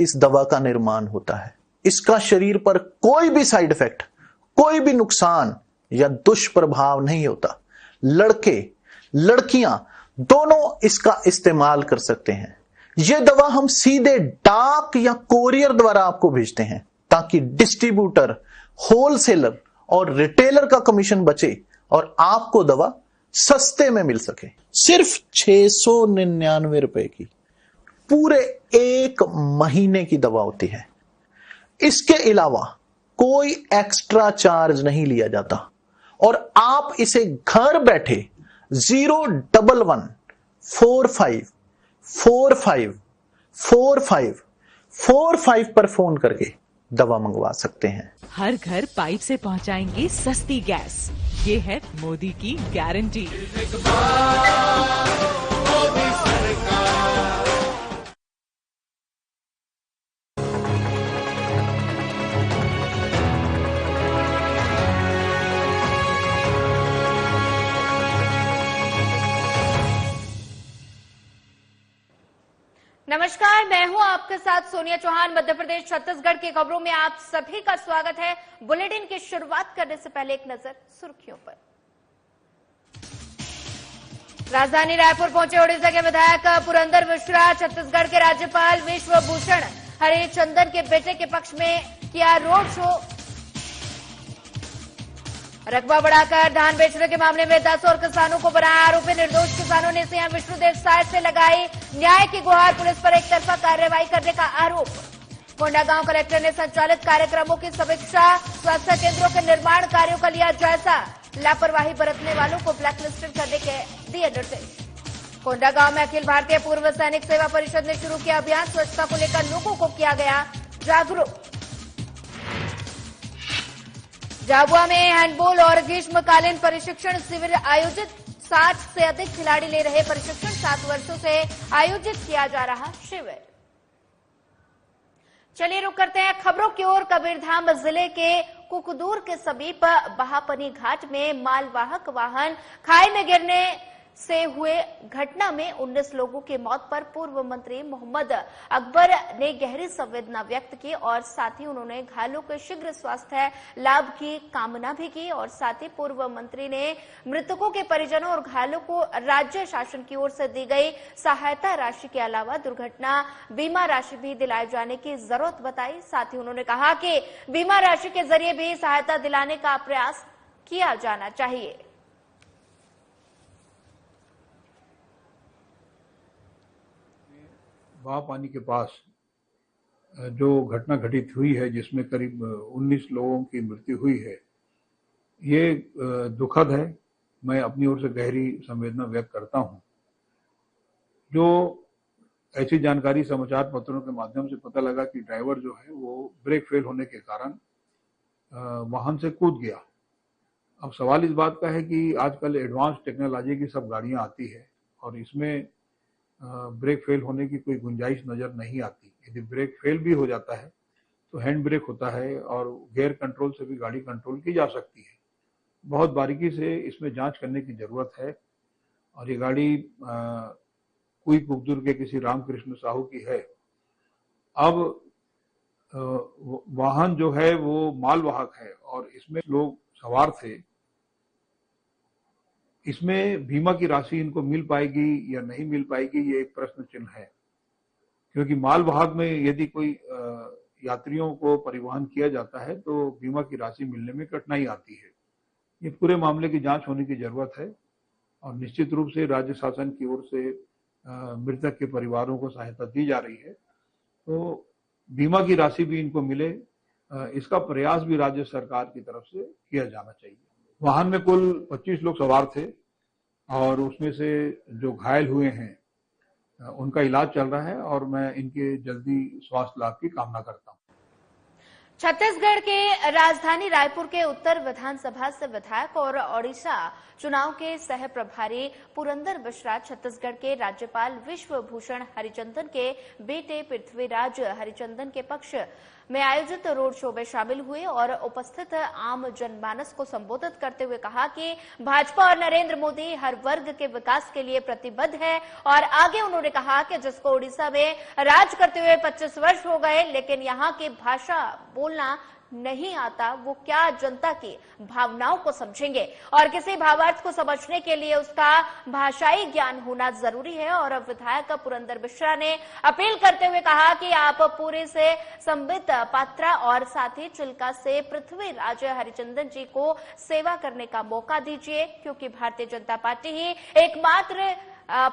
इस दवा का निर्माण होता है। इसका शरीर पर कोई भी साइड इफेक्ट, कोई भी नुकसान या दुष्प्रभाव नहीं होता। लड़के लड़कियां दोनों इसका इस्तेमाल कर सकते हैं। यह दवा हम सीधे डाक या कोरियर द्वारा आपको भेजते हैं ताकि डिस्ट्रीब्यूटर, होलसेलर और रिटेलर का कमीशन बचे और आपको दवा सस्ते में मिल सके। सिर्फ 699 रुपए की पूरे 1 महीने की दवा होती है। इसके अलावा कोई एक्स्ट्रा चार्ज नहीं लिया जाता और आप इसे घर बैठे 01145454545 पर फोन करके दवा मंगवा सकते हैं। हर घर पाइप से पहुंचाएंगे सस्ती गैस, ये है मोदी की गारंटी। नमस्कार, मैं हूं आपके साथ सोनिया चौहान। मध्य प्रदेश छत्तीसगढ़ की खबरों में आप सभी का स्वागत है। बुलेटिन की शुरुआत करने से पहले एक नजर सुर्खियों पर। राजधानी रायपुर पहुंचे ओडिशा के विधायक पुरंदर मिश्रा। छत्तीसगढ़ के राज्यपाल विश्वभूषण हरिचंदन के बेटे के पक्ष में किया रोड शो। रकबा बढ़ाकर धान बेचने के मामले में 10 और किसानों को बनाया आरोपी। निर्दोष किसानों ने सीएम विष्णुदेव साय से लगाई न्याय की गुहार। पुलिस पर एक तरफा कार्रवाई करने का आरोप। कोंडागांव कलेक्टर ने संचालित कार्यक्रमों की समीक्षा। स्वास्थ्य केंद्रों के निर्माण कार्यों का लिया जायजा। लापरवाही बरतने वालों को ब्लैकलिस्टेड करने के दिए निर्देश। कोंडागांव में अखिल भारतीय पूर्व सैनिक सेवा परिषद ने शुरू किया अभियान। स्वच्छता को लेकर लोगों को किया गया जागरूक। झाबुआ में हैंडबॉल और ग्रीष्मकालीन प्रशिक्षण शिविर आयोजित। 60 से अधिक खिलाड़ी ले रहे प्रशिक्षण। 7 वर्षों से आयोजित किया जा रहा शिविर। चलिए रुक करते हैं खबरों की ओर। कबीरधाम जिले के कुकदूर के समीप बहापनी घाट में मालवाहक वाहन खाई में गिरने से हुए घटना में 19 लोगों की मौत पर पूर्व मंत्री मोहम्मद अकबर ने गहरी संवेदना व्यक्त की और साथ ही उन्होंने घायलों के शीघ्र स्वास्थ्य लाभ की कामना भी की। और साथ ही पूर्व मंत्री ने मृतकों के परिजनों और घायलों को राज्य शासन की ओर से दी गई सहायता राशि के अलावा दुर्घटना बीमा राशि भी दिलाए जाने की जरूरत बताई। साथ ही उन्होंने कहा कि बीमा राशि के जरिए भी सहायता दिलाने का प्रयास किया जाना चाहिए। बहापानी के पास जो घटना घटित हुई है जिसमें करीब 19 लोगों की मृत्यु हुई है, ये दुखद है। मैं अपनी ओर से गहरी संवेदना व्यक्त करता हूं। जो ऐसी जानकारी समाचार पत्रों के माध्यम से पता लगा कि ड्राइवर जो है वो ब्रेक फेल होने के कारण वाहन से कूद गया। अब सवाल इस बात का है कि आजकल एडवांस टेक्नोलॉजी की सब गाड़ियां आती है और इसमें ब्रेक फेल होने की कोई गुंजाइश नजर नहीं आती। यदि ब्रेक फेल भी हो जाता है तो हैंड ब्रेक होता है और गियर कंट्रोल से भी गाड़ी कंट्रोल की जा सकती है। बहुत बारीकी से इसमें जांच करने की जरूरत है। और ये गाड़ी कुकदूर के किसी रामकृष्ण साहू की है। अब वाहन जो है वो मालवाहक है और इसमें लोग सवार थे। इसमें बीमा की राशि इनको मिल पाएगी या नहीं मिल पाएगी, ये एक प्रश्न चिन्ह है। क्योंकि मालवाहक में यदि कोई यात्रियों को परिवहन किया जाता है तो बीमा की राशि मिलने में कठिनाई आती है। ये पूरे मामले की जांच होने की जरूरत है और निश्चित रूप से राज्य शासन की ओर से मृतक के परिवारों को सहायता दी जा रही है। तो बीमा की राशि भी इनको मिले, इसका प्रयास भी राज्य सरकार की तरफ से किया जाना चाहिए। वाहन में कुल 25 लोग सवार थे और उसमें से जो घायल हुए हैं उनका इलाज चल रहा है और मैं इनके जल्दी स्वास्थ्य लाभ की कामना करता हूं। छत्तीसगढ़ के राजधानी रायपुर के उत्तर विधानसभा से विधायक और ओडिशा चुनाव के सह प्रभारी पुरंदर मिश्रा छत्तीसगढ़ के राज्यपाल विश्वभूषण हरिचंदन के बेटे पृथ्वीराज हरिचंदन के पक्ष में आयोजित रोड शो में शामिल हुए और उपस्थित आम जनमानस को संबोधित करते हुए कहा कि भाजपा और नरेंद्र मोदी हर वर्ग के विकास के लिए प्रतिबद्ध है। और आगे उन्होंने कहा कि जिसको उड़ीसा में राज करते हुए 25 वर्ष हो गए लेकिन यहाँ की भाषा बोलना नहीं आता, वो क्या जनता की भावनाओं को समझेंगे और किसी भावार्थ को समझने के लिए उसका भाषाई ज्ञान होना जरूरी है। और विधायक पुरंदर मिश्रा ने अपील करते हुए कहा कि आप पूरे से संबित पात्रा और साथी चिल्का से पृथ्वीराज हरिचंदन जी को सेवा करने का मौका दीजिए, क्योंकि भारतीय जनता पार्टी ही एकमात्र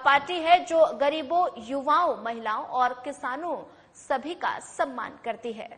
पार्टी है जो गरीबों, युवाओं, महिलाओं और किसानों सभी का सम्मान करती है।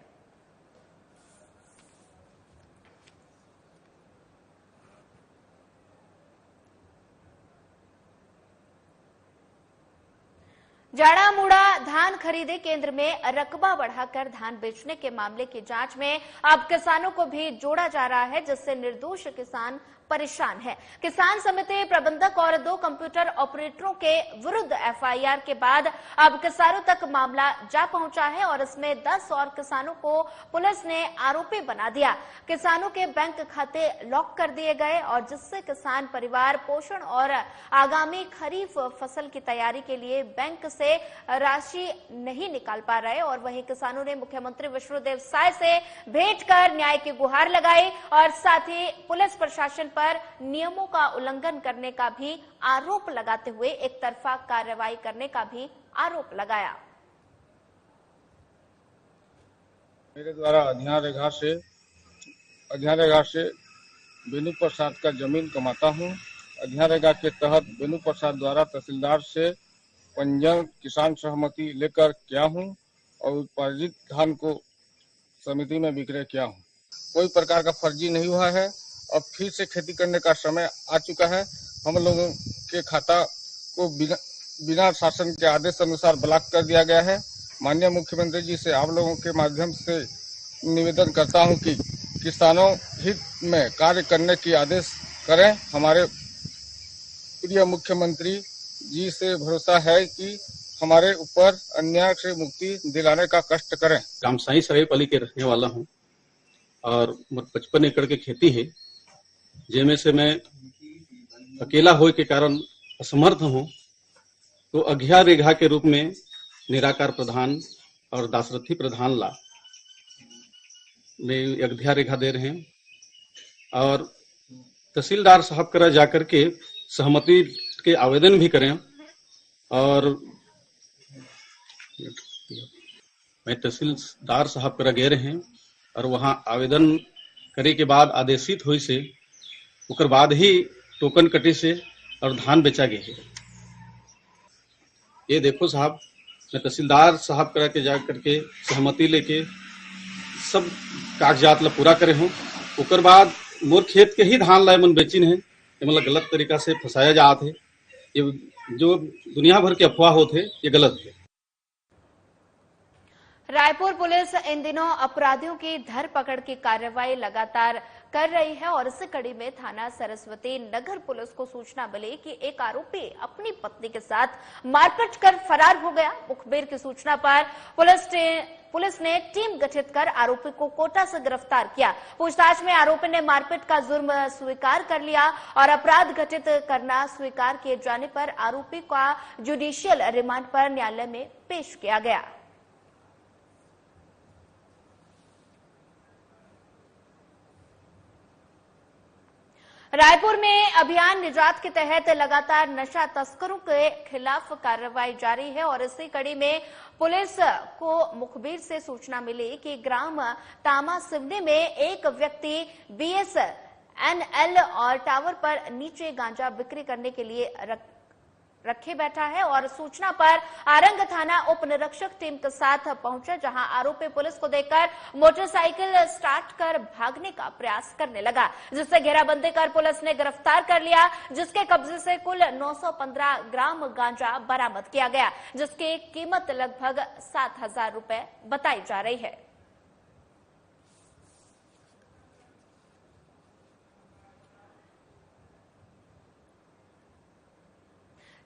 जाड़ा मुड़ा धान खरीदे केंद्र में रकबा बढ़ाकर धान बेचने के मामले की जांच में अब किसानों को भी जोड़ा जा रहा है, जिससे निर्दोष किसान परेशान है। किसान समिति प्रबंधक और 2 कंप्यूटर ऑपरेटरों के विरुद्ध एफआईआर के बाद अब किसानों तक मामला जा पहुंचा है और इसमें 10 और किसानों को पुलिस ने आरोपी बना दिया। किसानों के बैंक खाते लॉक कर दिए गए और जिससे किसान परिवार पोषण और आगामी खरीफ फसल की तैयारी के लिए बैंक से राशि नहीं निकाल पा रहे। और वहीं किसानों ने मुख्यमंत्री विष्णुदेव साय से भेंट कर न्याय की गुहार लगाई और साथ ही पुलिस प्रशासन पर नियमों का उल्लंघन करने का भी आरोप लगाते हुए एक तरफा कार्रवाई करने का भी आरोप लगाया। मेरे द्वारा अधियारेगा से बेनू प्रसाद का जमीन कमाता हूं। अधियारेगा के तहत बेनू प्रसाद द्वारा तहसीलदार से पंजीयन किसान सहमति लेकर किया हूं और उत्पादित धान को समिति में विक्रय किया हूं। कोई प्रकार का फर्जी नहीं हुआ है। अब फिर से खेती करने का समय आ चुका है। हम लोगों के खाता को बिना शासन के आदेश अनुसार ब्लॉक कर दिया गया है। माननीय मुख्यमंत्री जी से आप लोगों के माध्यम से निवेदन करता हूं कि किसानों हित में कार्य करने की आदेश करें। हमारे प्रिय मुख्यमंत्री जी से भरोसा है कि हमारे ऊपर अन्याय से मुक्ति दिलाने का कष्ट करें। रामसाई सरायपाली के रहने वाला हूं और 55 एकड़ की खेती है, जिनमें से मैं अकेला होने के कारण असमर्थ हूं। तो अघिया रेखा के रूप में निराकार प्रधान और दाशरथी प्रधान ला में अघिया रेखा दे रहे हैं और तहसीलदार साहब करा जाकर के सहमति के आवेदन भी करें। और मैं तहसीलदार साहब करा गए रहे हैं और वहां आवेदन करे के बाद आदेशित हुई से उकर बाद ही टोकन कटी से और धान बेचा गया है। ये देखो साहब, मैं तहसीलदार साहब करा के जा करके सहमति लेके सब कागजात ला पूरा करे हूँ। उकर बाद मोर खेत के ही धान लाए मन बेचिन है। ये मतलब गलत तरीका से फंसाया जात है। ये जो दुनिया भर के अफवाह होते ये गलत है। रायपुर पुलिस इन दिनों अपराधियों की धरपकड़ की कार्रवाई लगातार कर रही है और इसी कड़ी में थाना सरस्वती नगर पुलिस को सूचना मिली कि एक आरोपी अपनी पत्नी के साथ मारपीट कर फरार हो गया। मुखबिर की सूचना पर पुलिस ने टीम गठित कर आरोपी को कोटा से गिरफ्तार किया। पूछताछ में आरोपी ने मारपीट का जुर्म स्वीकार कर लिया और अपराध घटित करना स्वीकार किए जाने पर आरोपी का जुडिशियल रिमांड पर न्यायालय में पेश किया गया। रायपुर में अभियान निजात के तहत लगातार नशा तस्करों के खिलाफ कार्रवाई जारी है और इसी कड़ी में पुलिस को मुखबिर से सूचना मिली कि ग्राम तामा सिवनी में एक व्यक्ति BSNL और टावर पर नीचे गांजा बिक्री करने के लिए रखे बैठा है और सूचना पर आरंग थाना उप निरीक्षक टीम के साथ पहुंचे, जहां आरोपी पुलिस को देखकर मोटरसाइकिल स्टार्ट कर भागने का प्रयास करने लगा, जिससे घेराबंदी कर पुलिस ने गिरफ्तार कर लिया, जिसके कब्जे से कुल 915 ग्राम गांजा बरामद किया गया, जिसकी कीमत लगभग 7,000 रुपए बताई जा रही है।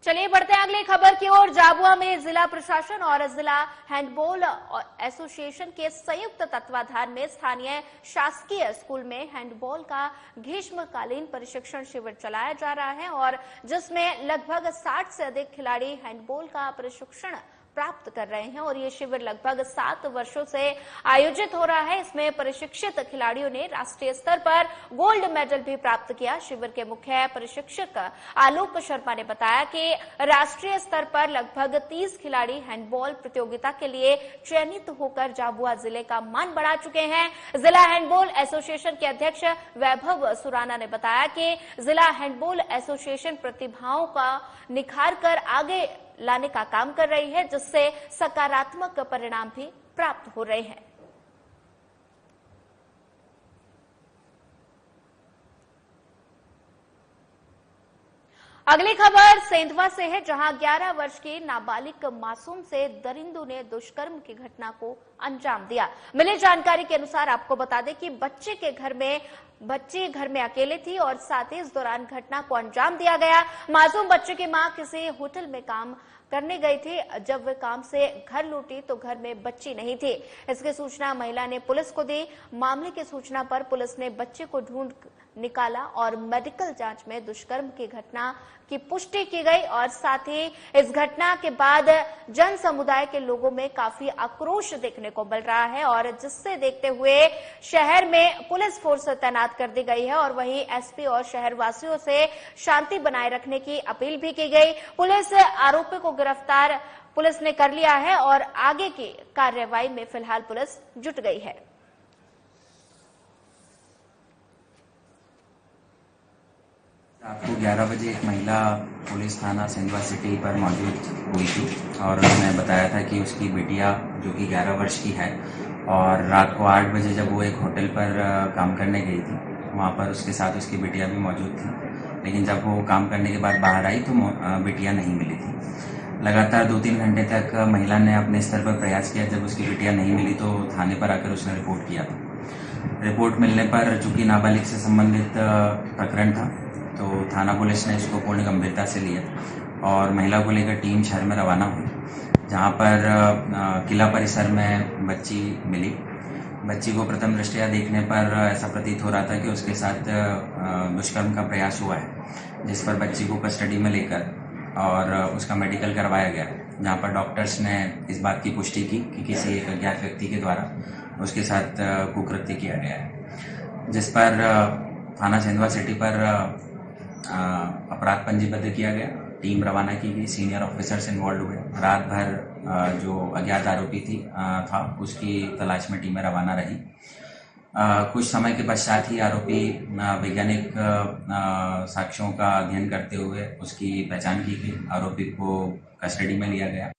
चलिए बढ़ते हैं अगली खबर की ओर। झाबुआ में जिला प्रशासन और जिला हैंडबॉल एसोसिएशन के संयुक्त तत्वाधान में स्थानीय शासकीय स्कूल में हैंडबॉल का ग्रीष्मकालीन प्रशिक्षण शिविर चलाया जा रहा है और जिसमें लगभग 60 से अधिक खिलाड़ी हैंडबॉल का प्रशिक्षण प्राप्त कर रहे हैं और ये शिविर लगभग 7 वर्षों से आयोजित हो रहा है। इसमें प्रशिक्षित खिलाड़ियों ने राष्ट्रीय स्तर पर गोल्ड मेडल भी प्राप्त किया। शिविर के मुख्य प्रशिक्षक आलोक शर्मा ने बताया कि राष्ट्रीय स्तर पर लगभग 30 खिलाड़ी हैंडबॉल प्रतियोगिता के लिए चयनित होकर झाबुआ जिले का मान बढ़ा चुके हैं। जिला हैंडबॉल एसोसिएशन के अध्यक्ष वैभव सुराना ने बताया कि जिला हैंडबॉल एसोसिएशन प्रतिभाओं का निखार कर आगे लाने का काम कर रही है, जिससे सकारात्मक परिणाम भी प्राप्त हो रहे हैं। अगली खबर सेंधवा से है, जहां 11 वर्ष की नाबालिग मासूम से दरिंदों ने दुष्कर्म की घटना को अंजाम दिया। मिली जानकारी के अनुसार आपको बता दें कि बच्ची घर में अकेले थी और साथ ही इस दौरान घटना को अंजाम दिया गया। मासूम बच्चे की मां किसी होटल में काम करने गई थी। जब वे काम से घर लौटी तो घर में बच्ची नहीं थी। इसकी सूचना महिला ने पुलिस को दी। मामले की सूचना पर पुलिस ने बच्चे को ढूंढ निकाला और मेडिकल जांच में दुष्कर्म की घटना की पुष्टि की गई और साथ ही इस घटना के बाद जन समुदाय के लोगों में काफी आक्रोश देखने को मिल रहा है और जिससे देखते हुए शहर में पुलिस फोर्स तैनात कर दी गई है और वहीं एसपी और शहरवासियों से शांति बनाए रखने की अपील भी की गई। पुलिस आरोपी को गिरफ्तार पुलिस ने कर लिया है और आगे की कार्रवाई में फिलहाल पुलिस जुट गई है। रात को 11 बजे एक महिला पुलिस थाना सेंधवा सिटी पर मौजूद हुई थी और उन्होंने बताया था कि उसकी बिटिया जो कि 11 वर्ष की है और रात को 8 बजे जब वो एक होटल पर काम करने गई थी, वहाँ पर उसके साथ उसकी बिटिया भी मौजूद थी। लेकिन जब वो काम करने के बाद बाहर आई तो बिटिया नहीं मिली थी। लगातार 2-3 घंटे तक महिला ने अपने स्तर पर प्रयास किया। जब उसकी बिटिया नहीं मिली तो थाने पर आकर उसने रिपोर्ट किया था। रिपोर्ट मिलने पर चूंकि नाबालिग से संबंधित प्रकरण था तो थाना पुलिस ने इसको पूर्ण गंभीरता से लिया और महिला को लेकर टीम शहर में रवाना हुई, जहां पर किला परिसर में बच्ची मिली। बच्ची को प्रथम दृष्टया देखने पर ऐसा प्रतीत हो रहा था कि उसके साथ दुष्कर्म का प्रयास हुआ है, जिस पर बच्ची को कस्टडी में लेकर और उसका मेडिकल करवाया गया, जहां पर डॉक्टर्स ने इस बात की पुष्टि की कि किसी एक अज्ञात व्यक्ति के द्वारा उसके साथ कुकृत्य किया गया है, जिस पर थाना सेंधवा सिटी पर अपराध पंजीबद्ध किया गया। टीम रवाना की गई, सीनियर ऑफिसर्स इन्वॉल्व हुए। रात भर जो अज्ञात आरोपी था उसकी तलाश में टीमें रवाना रही। कुछ समय के पश्चात ही आरोपी वैज्ञानिक साक्ष्यों का अध्ययन करते हुए उसकी पहचान की गई। आरोपी को कस्टडी में लिया गया।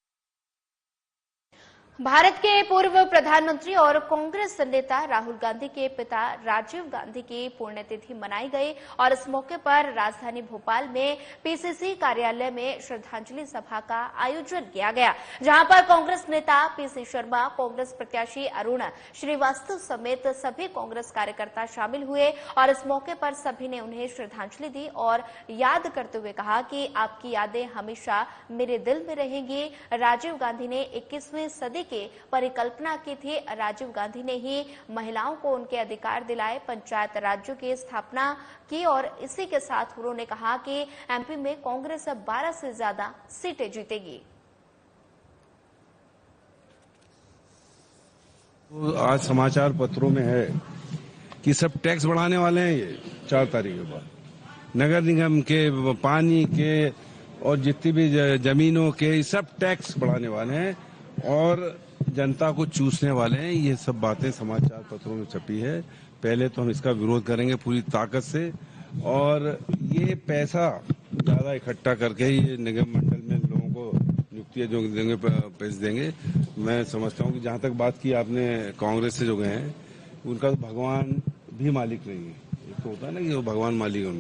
भारत के पूर्व प्रधानमंत्री और कांग्रेस नेता राहुल गांधी के पिता राजीव गांधी की पुण्यतिथि मनाई गई और इस मौके पर राजधानी भोपाल में पीसीसी कार्यालय में श्रद्धांजलि सभा का आयोजन किया गया, जहां पर कांग्रेस नेता पीसी शर्मा, कांग्रेस प्रत्याशी अरुण श्रीवास्तव समेत सभी कांग्रेस कार्यकर्ता शामिल हुए और इस मौके पर सभी ने उन्हें श्रद्धांजलि दी और याद करते हुए कहा कि आपकी यादें हमेशा मेरे दिल में रहेंगी। राजीव गांधी ने 21वीं सदी की परिकल्पना की थी। राजीव गांधी ने ही महिलाओं को उनके अधिकार दिलाए, पंचायत राज्यों की स्थापना की और इसी के साथ उन्होंने कहा कि एमपी में कांग्रेस 12 से ज्यादा सीटें जीतेगी। आज समाचार पत्रों में है कि सब टैक्स बढ़ाने वाले हैं। ये 4 तारीख के बाद नगर निगम के, पानी के और जितनी भी जमीनों के सब टैक्स बढ़ाने वाले हैं और जनता को चूसने वाले हैं। ये सब बातें समाचार पत्रों में छपी है। पहले तो हम इसका विरोध करेंगे पूरी ताकत से और ये पैसा ज्यादा इकट्ठा करके ये निगम मंडल में लोगों को नियुक्तियां जो देंगे पैसे देंगे। मैं समझता हूँ कि जहाँ तक बात की आपने कांग्रेस से जो गए हैं उनका तो भगवान भी मालिक नहीं है। एक तो होता है ना कि वो भगवान मालिक है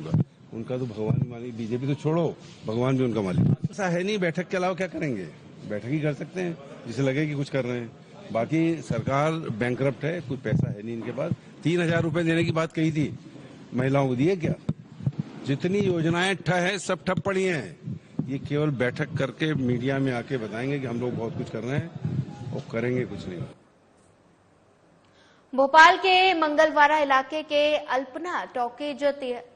उनका तो भगवान ही मालिक। बीजेपी तो छोड़ो, भगवान भी उनका मालिक। ऐसा है नहीं, बैठक के अलावा क्या करेंगे? बैठक ही कर सकते हैं जिसे लगे कि कुछ कर रहे हैं। बाकी सरकार बैंकरप्ट है, कुछ पैसा है नहीं इनके पास। 3000 रुपए देने की बात कही थी, महिलाओं को दिए क्या? जितनी योजनाएं है सब ठप पड़ी हैं। ये केवल बैठक करके मीडिया में आके बताएंगे कि हम लोग बहुत कुछ कर रहे हैं और करेंगे कुछ नहीं। भोपाल के मंगलवारा इलाके के अल्पना टॉकीज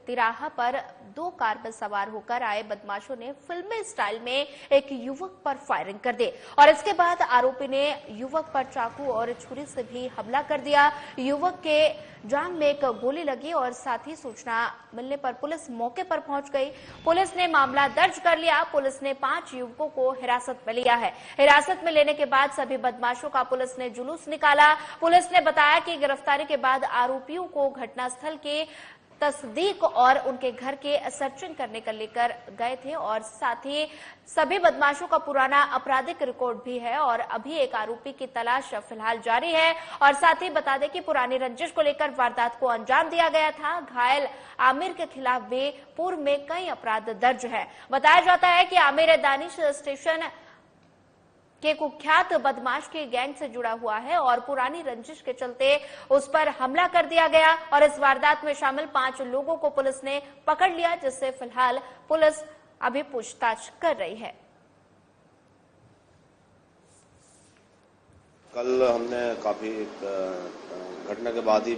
तिराहा पर 2 कार में सवार होकर आए बदमाशों ने फिल्मी स्टाइल में एक युवक पर फायरिंग कर दी और इसके बाद आरोपी ने युवक पर चाकू और छुरी से भी हमला कर दिया। युवक के जांघ में एक गोली लगी और साथ ही सूचना मिलने पर पुलिस मौके पर पहुंच गई। पुलिस ने मामला दर्ज कर लिया। पुलिस ने 5 युवकों को हिरासत में लिया है। हिरासत में लेने के बाद सभी बदमाशों का पुलिस ने जुलूस निकाला। पुलिस ने बताया कि गिरफ्तारी के बाद आरोपियों को घटनास्थल के तस्दीक और उनके घर के सर्चिंग करने का लेकर गए थे और साथ ही सभी बदमाशों का पुराना आपराधिक रिकॉर्ड भी है और अभी एक आरोपी की तलाश फिलहाल जारी है। और साथ ही बता दें कि पुरानी रंजिश को लेकर वारदात को अंजाम दिया गया था। घायल आमिर के खिलाफ भी पूर्व में कई अपराध दर्ज है। बताया जाता है कि आमिर दानिश स्टेशन के कुख्यात बदमाश के गैंग से जुड़ा हुआ है और पुरानी रंजिश के चलते उस पर हमला कर दिया गया और इस वारदात में शामिल 5 लोगों को पुलिस ने पकड़ लिया, जिससे फिलहाल पुलिस अभी पूछताछ कर रही है। कल हमने काफी घटना के बाद ही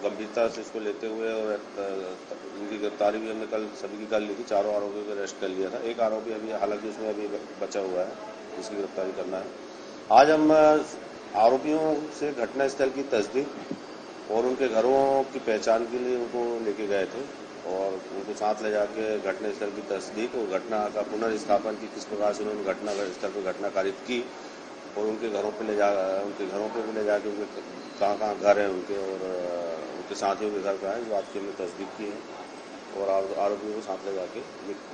गंभीरता से इसको लेते हुए और इनकी गिरफ्तारी भी हमने कल सभी की कर ली थी। 4 आरोपियों को अरेस्ट कर लिया था। एक आरोपी अभी हालांकि उसमें अभी बचा हुआ है, इसकी गिरफ्तारी करना है। आज हम आरोपियों से घटनास्थल की तस्दीक और उनके घरों की पहचान के लिए उनको लेके गए थे और उनको साथ ले जाके घटनास्थल की तस्दीक और घटना का पुनर्स्थापन की किस प्रकार से उन्होंने घटनास्थल पर घटना कारित की और उनके घरों पे ले जाके उनके कहाँ घर है उनके और उनके साथियों के घर पर है, जो आपकी हमने तस्दीक की है और आरोपियों को साथ ले जाके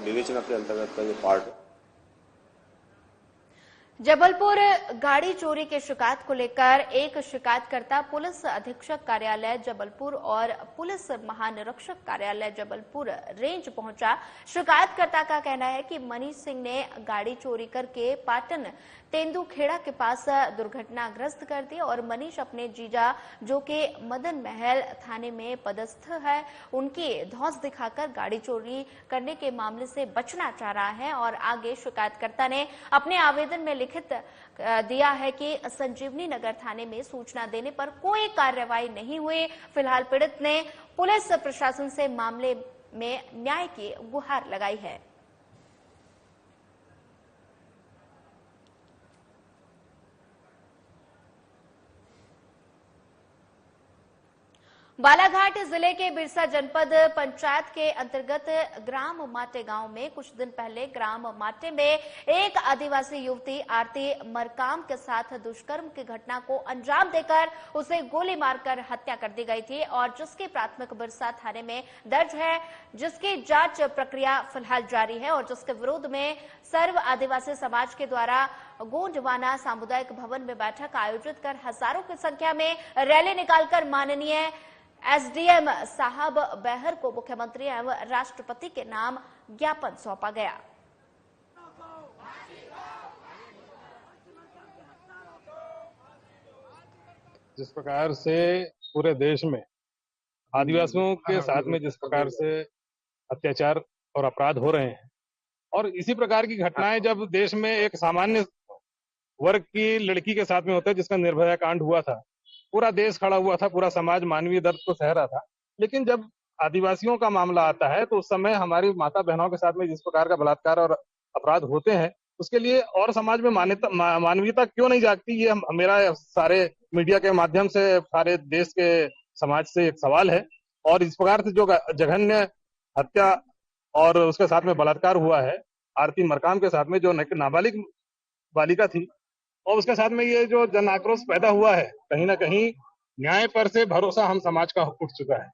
विवेचना के अंतर्गत का ये पार्ट है। जबलपुर गाड़ी चोरी के शिकायत को लेकर एक शिकायतकर्ता पुलिस अधीक्षक कार्यालय जबलपुर और पुलिस महानिरीक्षक कार्यालय जबलपुर रेंज पहुंचा। शिकायतकर्ता का कहना है कि मनीष सिंह ने गाड़ी चोरी करके पाटन तेंदुखेड़ा के पास दुर्घटनाग्रस्त कर दी और मनीष अपने जीजा जो कि मदन महल थाने में पदस्थ है उनकी धौंस दिखाकर गाड़ी चोरी करने के मामले से बचना चाह रहा है। और आगे शिकायतकर्ता ने अपने आवेदन में लिखित दिया है कि संजीवनी नगर थाने में सूचना देने पर कोई कार्रवाई नहीं हुई। फिलहाल पीड़ित ने पुलिस प्रशासन से मामले में न्याय की गुहार लगाई है। बालाघाट जिले के बिरसा जनपद पंचायत के अंतर्गत ग्राम माटे गांव में कुछ दिन पहले ग्राम माटे में एक आदिवासी युवती आरती मरकाम के साथ दुष्कर्म की घटना को अंजाम देकर उसे गोली मारकर हत्या कर दी गई थी और जिसकी प्राथमिक बिरसा थाने में दर्ज है, जिसकी जांच प्रक्रिया फिलहाल जारी है और जिसके विरोध में सर्व आदिवासी समाज के द्वारा गोंडवाना सामुदायिक भवन में बैठक आयोजित कर हजारों की संख्या में रैली निकालकर माननीय एसडीएम साहब बेहर को मुख्यमंत्री एवं राष्ट्रपति के नाम ज्ञापन सौंपा गया। जिस प्रकार से पूरे देश में आदिवासियों के साथ में जिस प्रकार से अत्याचार और अपराध हो रहे हैं और इसी प्रकार की घटनाएं जब देश में एक सामान्य वर्ग की लड़की के साथ में होता है जिसका निर्भया कांड हुआ था, पूरा देश खड़ा हुआ था, पूरा समाज मानवीय दर्द को सह रहा था। लेकिन जब आदिवासियों का मामला आता है तो उस समय हमारी माता बहनों के साथ में जिस प्रकार का बलात्कार और अपराध होते हैं उसके लिए और समाज में मानवीयता क्यों नहीं जागती, ये मेरा सारे मीडिया के माध्यम से सारे देश के समाज से एक सवाल है। और इस प्रकार से जो जघन्य हत्या और उसके साथ में बलात्कार हुआ है आरती मरकाम के साथ में जो नाबालिग बालिका थी और उसके साथ में ये जो जन आक्रोश पैदा हुआ है, कहीं ना कहीं न्याय पर से भरोसा हम समाज का उठ चुका है।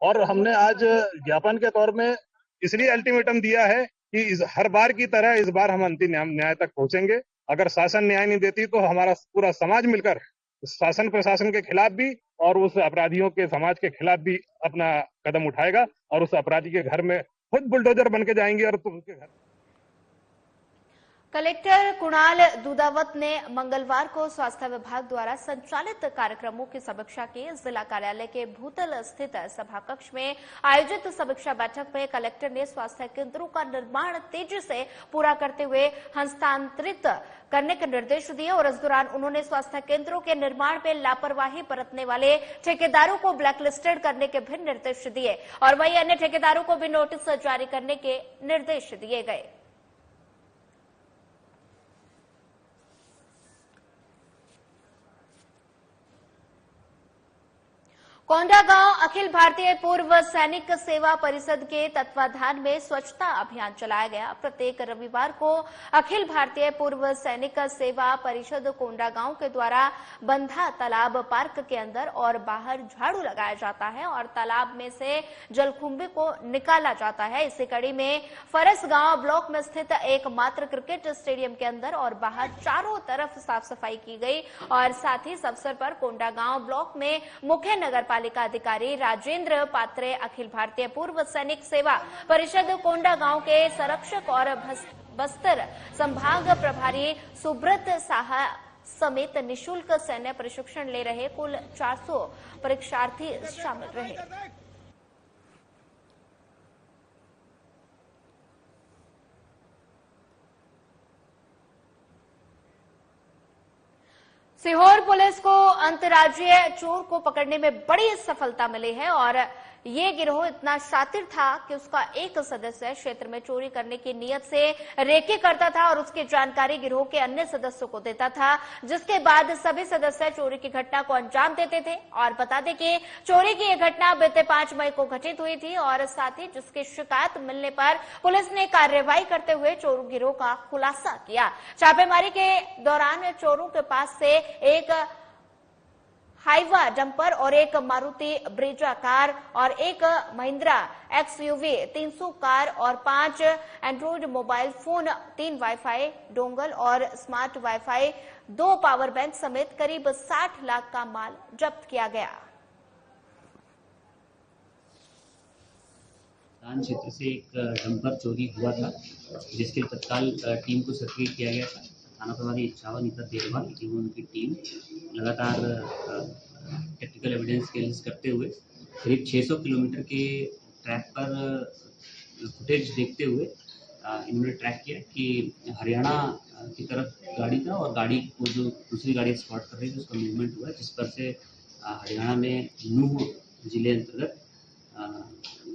और हमने आज ज्ञापन के तौर में इसलिए अल्टीमेटम दिया है कि हर बार की तरह इस बार हम अंतिम न्याय तक पहुंचेंगे। अगर शासन न्याय नहीं देती तो हमारा पूरा समाज मिलकर शासन प्रशासन के खिलाफ भी और उस अपराधियों के समाज के खिलाफ भी अपना कदम उठाएगा और उस अपराधी के घर में खुद बुलडोजर बन के जाएंगे और उसके घर कलेक्टर कुणाल दूधावत ने मंगलवार को स्वास्थ्य विभाग द्वारा संचालित कार्यक्रमों की समीक्षा की। जिला कार्यालय के भूतल स्थित सभा कक्ष में आयोजित समीक्षा बैठक में कलेक्टर ने स्वास्थ्य केंद्रों का निर्माण तेजी से पूरा करते हुए हस्तांतरित करने के निर्देश दिए और इस दौरान उन्होंने स्वास्थ्य केंद्रों के निर्माण में लापरवाही बरतने वाले ठेकेदारों को ब्लैकलिस्टेड करने के भी निर्देश दिए और वहीं अन्य ठेकेदारों को भी नोटिस जारी करने के निर्देश दिए गए। कोंडागांव अखिल भारतीय पूर्व सैनिक सेवा परिषद के तत्वाधान में स्वच्छता अभियान चलाया गया। प्रत्येक रविवार को अखिल भारतीय पूर्व सैनिक सेवा परिषद कोंडागांव के द्वारा बंधा तालाब पार्क के अंदर और बाहर झाड़ू लगाया जाता है और तालाब में से जलकुंभी को निकाला जाता है। इसी कड़ी में फरसगांव ब्लॉक में स्थित एकमात्र क्रिकेट स्टेडियम के अंदर और बाहर चारों तरफ साफ सफाई की गई और साथ ही इस अवसर पर कोंडागांव ब्लॉक में मुख्य नगर पालिका अधिकारी राजेंद्र पात्रे, अखिल भारतीय पूर्व सैनिक सेवा परिषद कोंडागांव के संरक्षक और बस्तर संभाग प्रभारी सुब्रत साहा समेत निशुल्क सैन्य प्रशिक्षण ले रहे कुल 400 परीक्षार्थी शामिल रहे। सीहोर पुलिस को अंतर्राज्यीय चोर को पकड़ने में बड़ी सफलता मिली है और ये गिरोह इतना शातिर था कि उसका एक सदस्य क्षेत्र में चोरी करने की नियत से रेकी करता था और उसकी जानकारी गिरोह के अन्य सदस्यों को देता था, जिसके बाद सभी सदस्य चोरी की घटना को अंजाम देते थे। और बता दें कि चोरी की यह घटना बीते 5 मई को घटित हुई थी और साथ ही जिसकी शिकायत मिलने पर पुलिस ने कार्रवाई करते हुए चोर गिरोह का खुलासा किया। छापेमारी के दौरान चोरों के पास से एक हाइवा डंपर और एक मारुति ब्रेजा कार और एक महिंद्रा XUV 300 कार और 5 Android mobile phone, 3 wifi dongle और स्मार्ट वाईफाई, 2 पावर बैंक समेत करीब 60 लाख का माल जब्त किया गया। क्षेत्र से एक डंपर चोरी हुआ था, जिसके तत्काल टीम को सक्रिय किया गया था। थाना प्रभारी इच्छावा नीता देरवाल एवं उनकी टीम लगातार टेक्निकल एविडेंस कैलेंस करते हुए करीब 600 किलोमीटर के ट्रैक पर फुटेज देखते हुए इन्होंने ट्रैक किया कि हरियाणा की तरफ गाड़ी था और गाड़ी को जो दूसरी गाड़ी स्पॉट कर रही थी उसका मूवमेंट हुआ, जिस पर से हरियाणा में नूह जिले अंतर्गत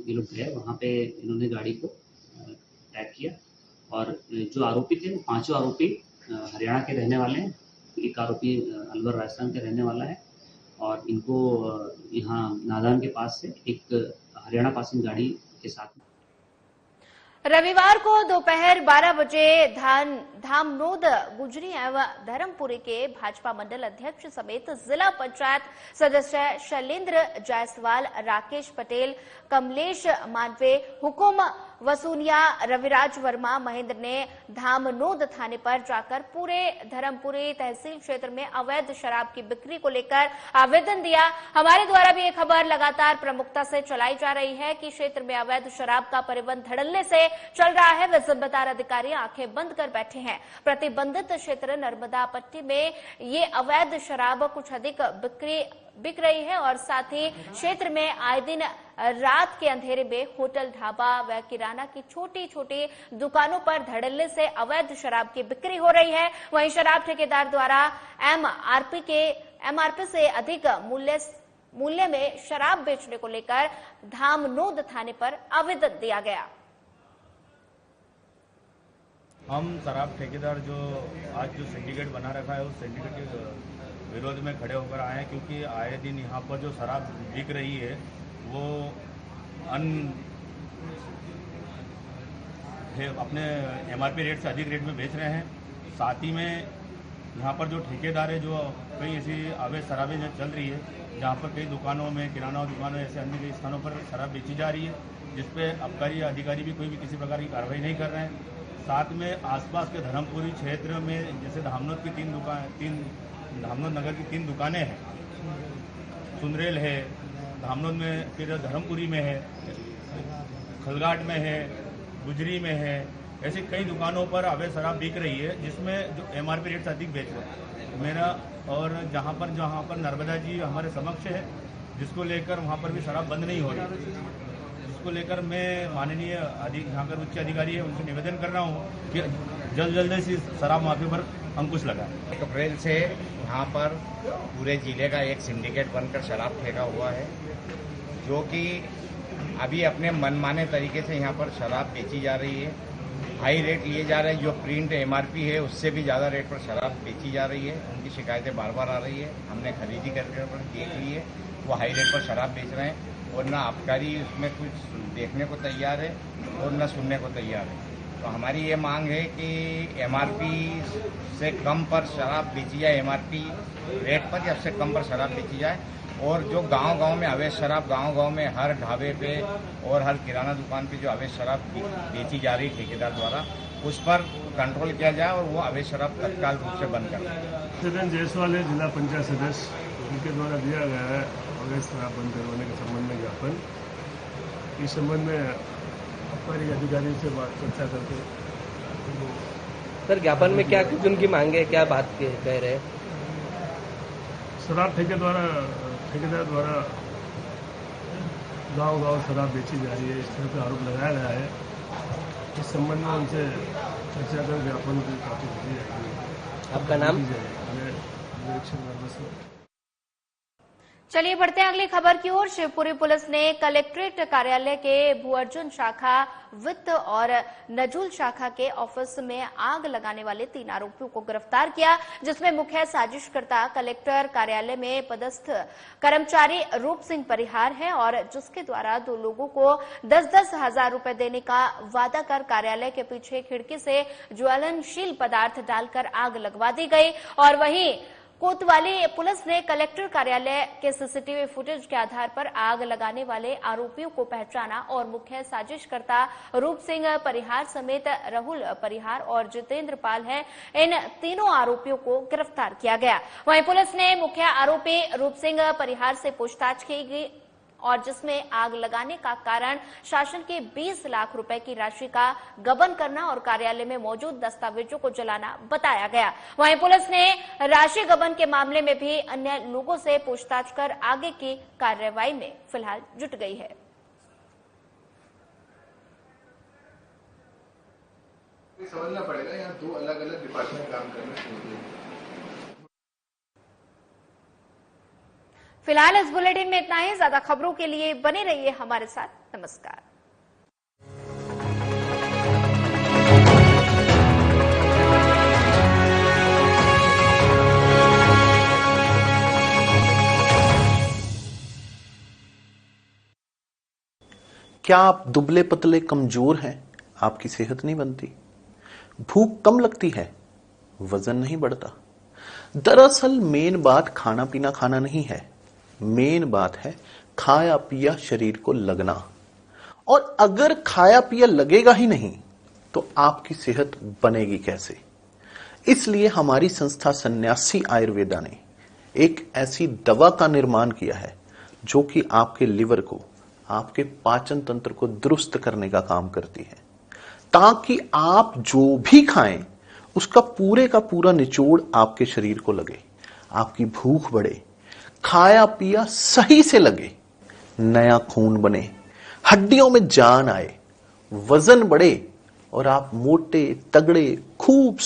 ये लोग गए। वहाँ पे इन्होंने गाड़ी को ट्रैक किया और जो आरोपी थे वो 5 आरोपी हरियाणा के रहने वाले हैं। एक आरोपी अलवर राजस्थान के रहने वाला है और इनको यहाँ नादान के पास से एक हरियाणा पासिंग गाड़ी के साथ रविवार को दोपहर 12 बजे धामनोद गुजरी एवं धर्मपुरी के भाजपा मंडल अध्यक्ष समेत जिला पंचायत सदस्य शैलेंद्र जायसवाल, राकेश पटेल, कमलेश मानवे, हुकुम वसूनिया, रविराज वर्मा, महेंद्र ने धामनोद थाने पर जाकर पूरे धर्मपुरी तहसील क्षेत्र में अवैध शराब की बिक्री को लेकर आवेदन दिया। हमारे द्वारा भी ये खबर लगातार प्रमुखता से चलाई जा रही है कि क्षेत्र में अवैध शराब का परिवहन धड़ल्ले से चल रहा है। जिम्मेदार अधिकारी आंखें बंद कर बैठे हैं। प्रतिबंधित क्षेत्र नर्मदा पट्टी में ये अवैध शराब कुछ अधिक बिक रही है और साथ ही क्षेत्र में आए दिन रात के अंधेरे में होटल, ढाबा व किराना की छोटी छोटी दुकानों पर धड़ल्ले से अवैध शराब की बिक्री हो रही है। वहीं शराब ठेकेदार द्वारा MRP से अधिक मूल्य में शराब बेचने को लेकर धामनोद थाने पर आवेदन दिया गया। हम शराब ठेकेदार जो आज जो सिंडिकेट बना रखा है उस सिंडिकेट के विरोध में खड़े होकर आए हैं, क्योंकि आए दिन यहाँ पर जो शराब बिक रही है वो अपने MRP रेट से अधिक रेट में बेच रहे हैं। साथ ही में यहाँ पर जो ठेकेदार है, जो कई ऐसी अवैध शराबें चल रही है जहाँ पर कई दुकानों में, किराना दुकानों ऐसे अन्य कई स्थानों पर शराब बेची जा रही है, जिसपे आबकारी अधिकारी भी कोई भी किसी प्रकार की कार्रवाई नहीं कर रहे हैं। साथ में आसपास के धर्मपुरी क्षेत्र में जैसे धामनोद की धामनोद नगर की 3 दुकानें हैं, सुंदरेल है धामनोद में, फिर धर्मपुरी में है, खलघाट में है, गुजरी में है ऐसी कई दुकानों पर अवैध शराब बिक रही है, जिसमें जो MRP रेट से अधिक बेच रहे हैं। मेरा और जहाँ पर नर्मदा जी हमारे समक्ष है, जिसको लेकर वहाँ पर भी शराब बंद नहीं हो रही, जिसको लेकर मैं माननीय यहाँ पर उच्च अधिकारी है उनसे निवेदन कर रहा हूँ कि जल्द से शराब माफिया पर अंकुश लगाए। 1 अप्रैल से यहाँ पर पूरे जिले का एक सिंडिकेट बनकर शराब ठेका हुआ है, जो कि अभी अपने मनमाने तरीके से यहाँ पर शराब बेची जा रही है। हाई रेट लिए जा रहे हैं, जो प्रिंट MRP है उससे भी ज़्यादा रेट पर शराब बेची जा रही है। उनकी शिकायतें बार बार आ रही है, हमने खरीदी करके देख ली है, वो हाई रेट पर शराब बेच रहे हैं और ना आबकारी उसमें कुछ देखने को तैयार है और न सुनने को तैयार है। तो हमारी ये मांग है कि MRP से कम पर शराब बेची जाए, MRP रेट पर या उससे कम पर शराब बेची जाए, और जो गांव-गांव में अवैध शराब गांव-गांव में हर ढाबे पे और हर किराना दुकान पे जो अवैध शराब बेची जा रही ठेकेदार द्वारा, उस पर कंट्रोल किया जाए और वो अवैध शराब तत्काल रूप से बंद कर दें। जायसवाल है, जिला पंचायत सदस्य, उनके द्वारा दिया गया है अवैध शराब बंद करवाने के संबंध में ज्ञापन। इस संबंध में आबकारी अधिकारी से चर्चा करके सर ज्ञापन में क्या कुछ उनकी मांगे है, क्या बात कह रहे हैं? शराब ठेकेदार द्वारा गांव-गांव शराब बेची जा रही है, इस तरह का आरोप लगाया गया है। इस संबंध में उनसे चर्चा कर ज्ञापन की काफी दी जाएगी। आपका नाम? चलिए बढ़ते हैं अगली खबर की ओर। शिवपुरी पुलिस ने कलेक्ट्रेट कार्यालय के भूअर्जुन शाखा, वित्त और नजूल शाखा के ऑफिस में आग लगाने वाले 3 आरोपियों को गिरफ्तार किया, जिसमें मुख्य साजिशकर्ता कलेक्टर कार्यालय में पदस्थ कर्मचारी रूप सिंह परिहार है और जिसके द्वारा 2 लोगों को 10-10 हजार रुपए देने का वादा कर कार्यालय के पीछे खिड़की से ज्वलनशील पदार्थ डालकर आग लगवा दी गई। और वहीं कोतवाली पुलिस ने कलेक्टर कार्यालय के CCTV फुटेज के आधार पर आग लगाने वाले आरोपियों को पहचाना और मुख्य साजिशकर्ता रूप सिंह परिहार समेत राहुल परिहार और जितेंद्र पाल है, इन तीनों आरोपियों को गिरफ्तार किया गया। वहीं पुलिस ने मुख्य आरोपी रूप सिंह परिहार से पूछताछ की गई और जिसमें आग लगाने का कारण शासन के 20 लाख रुपए की राशि का गबन करना और कार्यालय में मौजूद दस्तावेजों को जलाना बताया गया। वहीं पुलिस ने राशि गबन के मामले में भी अन्य लोगों से पूछताछ कर आगे की कार्रवाई में फिलहाल जुट गई है। समझना पड़ेगा, यहाँ 2 अलग-अलग डिपार्टमेंट काम कर रहे हैं। फिलहाल इस बुलेटिन में इतना ही। ज्यादा खबरों के लिए बने रहिए हमारे साथ। नमस्कार। क्या आप दुबले पतले कमजोर हैं? आपकी सेहत नहीं बनती, भूख कम लगती है, वजन नहीं बढ़ता? दरअसल मेन बात खाना पीना खाना नहीं है, मेन बात है खाया पिया शरीर को लगना। और अगर खाया पिया लगेगा ही नहीं तो आपकी सेहत बनेगी कैसे? इसलिए हमारी संस्था सन्यासी आयुर्वेदा ने एक ऐसी दवा का निर्माण किया है जो कि आपके लिवर को, आपके पाचन तंत्र को दुरुस्त करने का काम करती है, ताकि आप जो भी खाएं उसका पूरे का पूरा निचोड़ आपके शरीर को लगे, आपकी भूख बढ़े, खाया पिया सही से लगे, नया खून बने, हड्डियों में जान आए, वजन बढ़े और आप मोटे तगड़े खूब